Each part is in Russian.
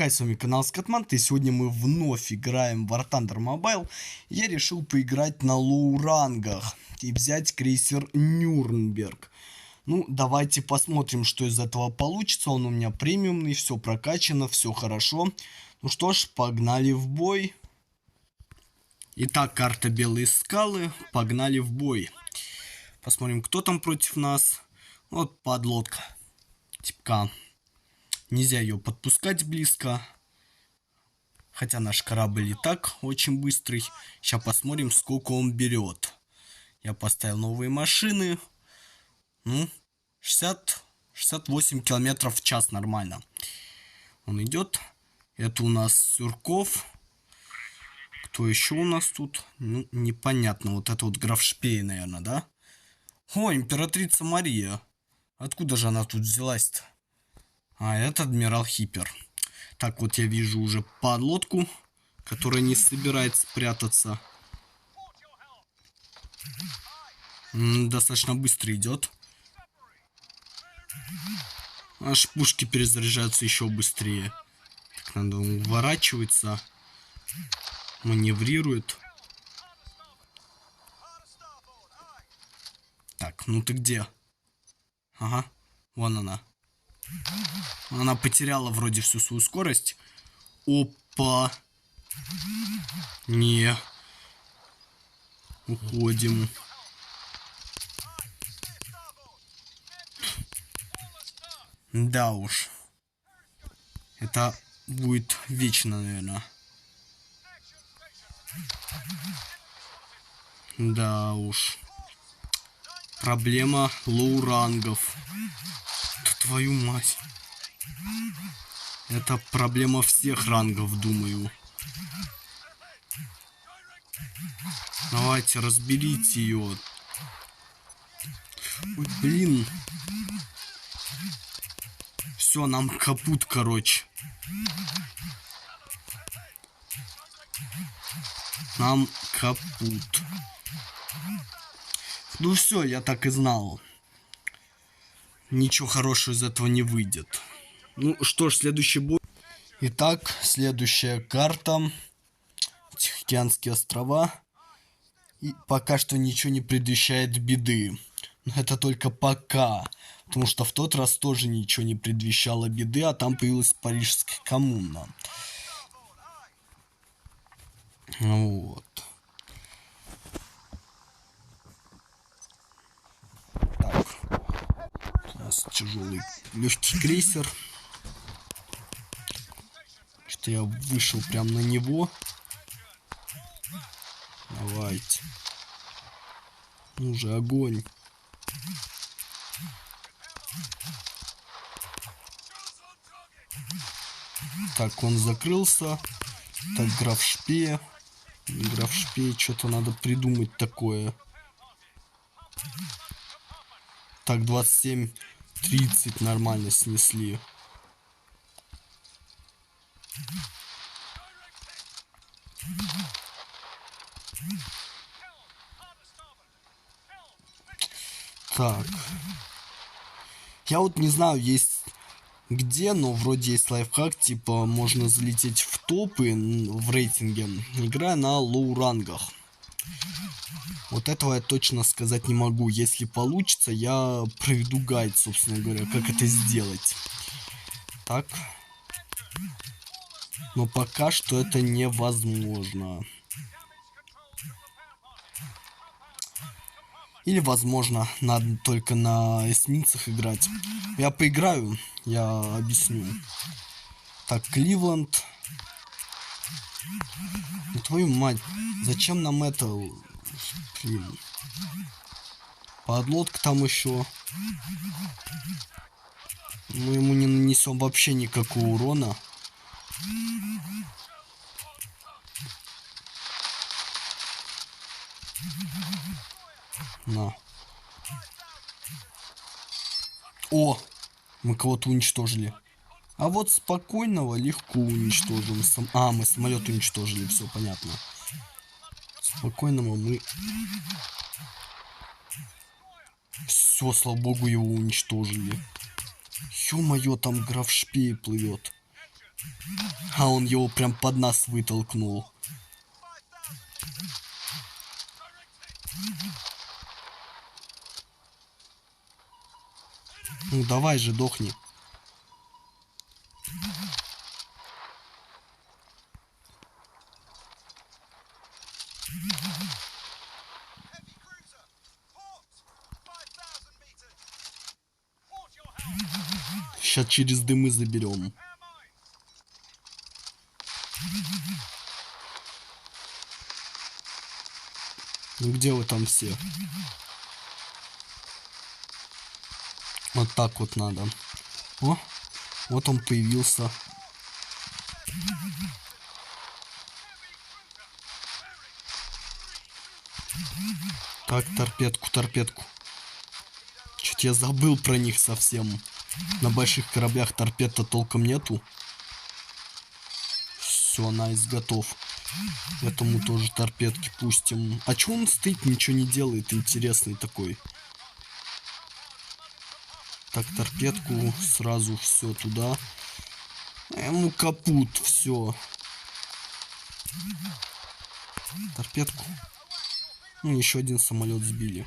Хай, с вами канал Скатмант, и сегодня мы вновь играем в War Thunder Mobile. Я решил поиграть на лоу-рангах и взять крейсер Нюрнберг. Ну, давайте посмотрим, что из этого получится. Он у меня премиумный, все прокачано, все хорошо. Ну что ж, погнали в бой. Итак, карта Белые скалы, погнали в бой. Посмотрим, кто там против нас. Вот подлодка. Типка. Нельзя ее подпускать близко. Хотя наш корабль и так очень быстрый. Сейчас посмотрим, сколько он берет. Я поставил новые машины. Ну, 68 километров в час нормально. Он идет. Это у нас Сурков. Кто еще у нас тут? Ну, непонятно. Вот это вот граф Шпей, наверное, да? О, императрица Мария. Откуда же она тут взялась-то? А, это адмирал Хиппер. Так, вот я вижу уже подлодку, которая не собирается прятаться. Достаточно быстро идет. Аж пушки перезаряжаются еще быстрее. Так, надо уворачиваться. Маневрирует. Так, ну ты где? Ага, вон она. Она потеряла вроде всю свою скорость. Опа. Не. Уходим. Да уж. Это будет вечно, наверное. Да уж. Проблема лоу-рангов. Да твою мать. Это проблема всех рангов, думаю. Давайте, разберите ее. Ой, блин. Все, нам капут, короче. Нам капут. Ну все, я так и знал. Ничего хорошего из этого не выйдет. Ну что ж, следующий бой. Итак, следующая карта. Тихоокеанские острова. И пока что ничего не предвещает беды. Но это только пока. Потому что в тот раз тоже ничего не предвещало беды, а там появилась Парижская коммуна. Вот. Так. У нас тяжелый легкий крейсер. Что я вышел прям на него. Давайте. Ну же, огонь. Так, он закрылся. Так, граф Шпея. Граф Шпея, что-то надо придумать такое. Так, 27-30 нормально снесли. Так. Я вот не знаю, есть где, но вроде есть лайфхак, типа можно залететь в топы в рейтинге, играя на лоу-рангах. Вот этого я точно сказать не могу. Если получится, я проведу гайд, собственно говоря, как это сделать. Так. Но пока что это невозможно. Или, возможно, надо только на эсминцах играть. Я поиграю, я объясню. Так, Кливленд. Ну, твою мать, зачем нам это? Блин. Подлодка там еще. Мы ему не нанесем вообще никакого урона. На. О! Мы кого-то уничтожили. А вот спокойного легко уничтожим. Мы самолет уничтожили, все понятно. Спокойного мы... Все, слава богу, его уничтожили. Ё-моё, там граф Шпей плывет. А он его прям под нас вытолкнул. Ну давай же, дохни. Сейчас через дымы заберем. Ну где вы там все? Вот так вот надо. О, вот он появился. Так, торпедку. Чуть я забыл про них совсем. На больших кораблях торпед-то толком нету. Все, найс, готов. Этому тоже торпедки пустим. А чё он стоит, ничего не делает? Интересный такой. Так, торпедку сразу все туда. Ему капут, все. Торпедку. Ну, еще один самолет сбили.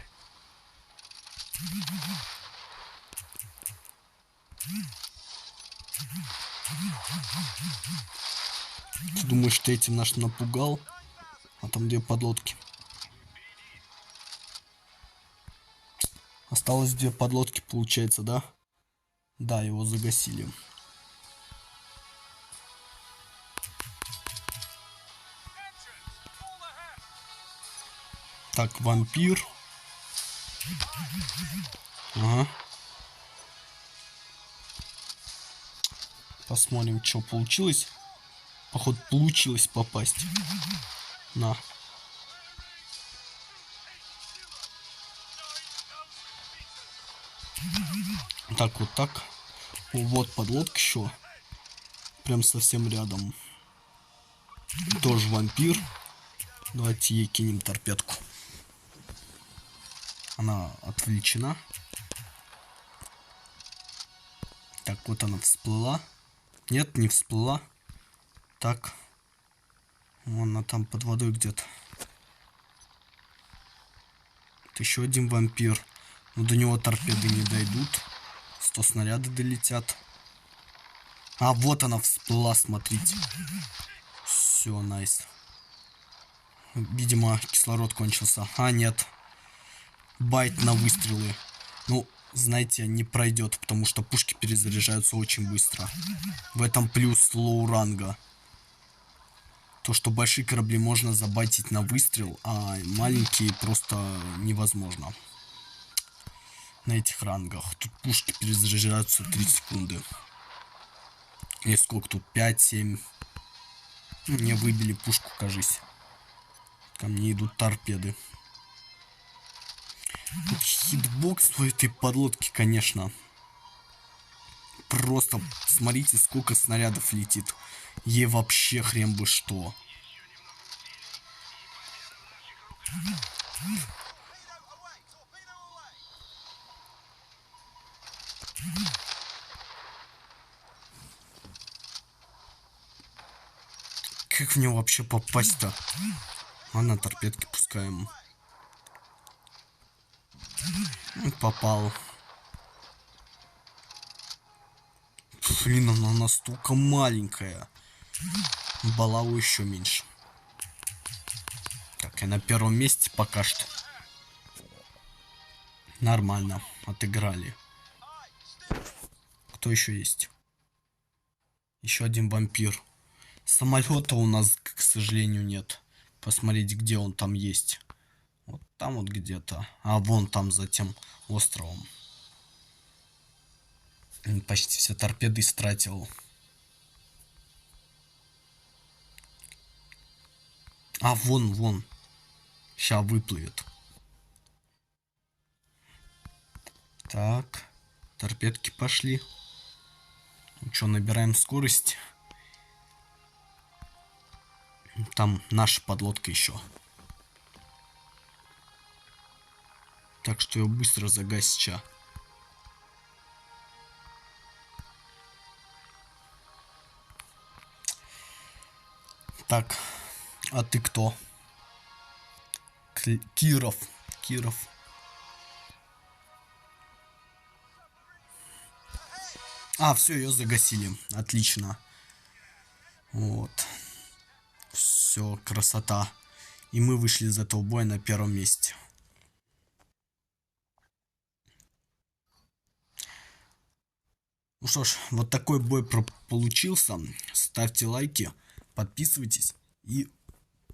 Ты думаешь, ты этим наш напугал? А там две подлодки. Осталось две подлодки, получается, да? Да, его загасили. Так, вампир. Ага. Посмотрим, что получилось. Походу, получилось попасть. На. Так, вот так. Вот подлодка еще. Прям совсем рядом. Тоже вампир. Давайте ей кинем торпедку. Она отвлечена. Так, вот она всплыла. Нет, не всплыла. Так. Вон она там под водой где-то. Вот еще один вампир. Но до него торпеды не дойдут. 100 снарядов долетят. А, вот она всплыла, смотрите. Все, найс. Видимо, кислород кончился. А, нет. Байт на выстрелы. Ну, знаете, не пройдет, потому что пушки перезаряжаются очень быстро. В этом плюс лоу ранга. То, что большие корабли можно забайтить на выстрел, а маленькие просто невозможно. На этих рангах. Тут пушки перезаряжаются 3 секунды. Или сколько тут? 5-7. Мне выбили пушку, кажись. Ко мне идут торпеды. Хитбокс у этой подлодки, конечно. Просто смотрите, сколько снарядов летит. Ей вообще хрен бы что. Как в него вообще попасть-то? Ладно, торпедки пускаем. Попал. Блин, она настолько маленькая. Балау еще меньше. Так, я на первом месте пока что. Нормально, отыграли. Кто еще есть? Еще один вампир. Самолета у нас, к сожалению, нет. Посмотреть, где он там есть. Вот там вот где-то. А вон там за тем островом. Почти все торпеды истратил. А, вон. Сейчас выплывет. Так. Торпедки пошли. Ну что, набираем скорость. Там наша подлодка еще. Так что ее быстро загасить сейчас. Так, а ты кто? Киров. Киров. А, все, ее загасили. Отлично. Вот. Все, красота. И мы вышли из этого боя на первом месте. Ну что ж, вот такой бой получился. Ставьте лайки, подписывайтесь и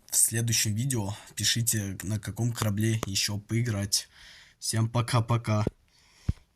в следующем видео пишите, на каком корабле еще поиграть. Всем пока-пока.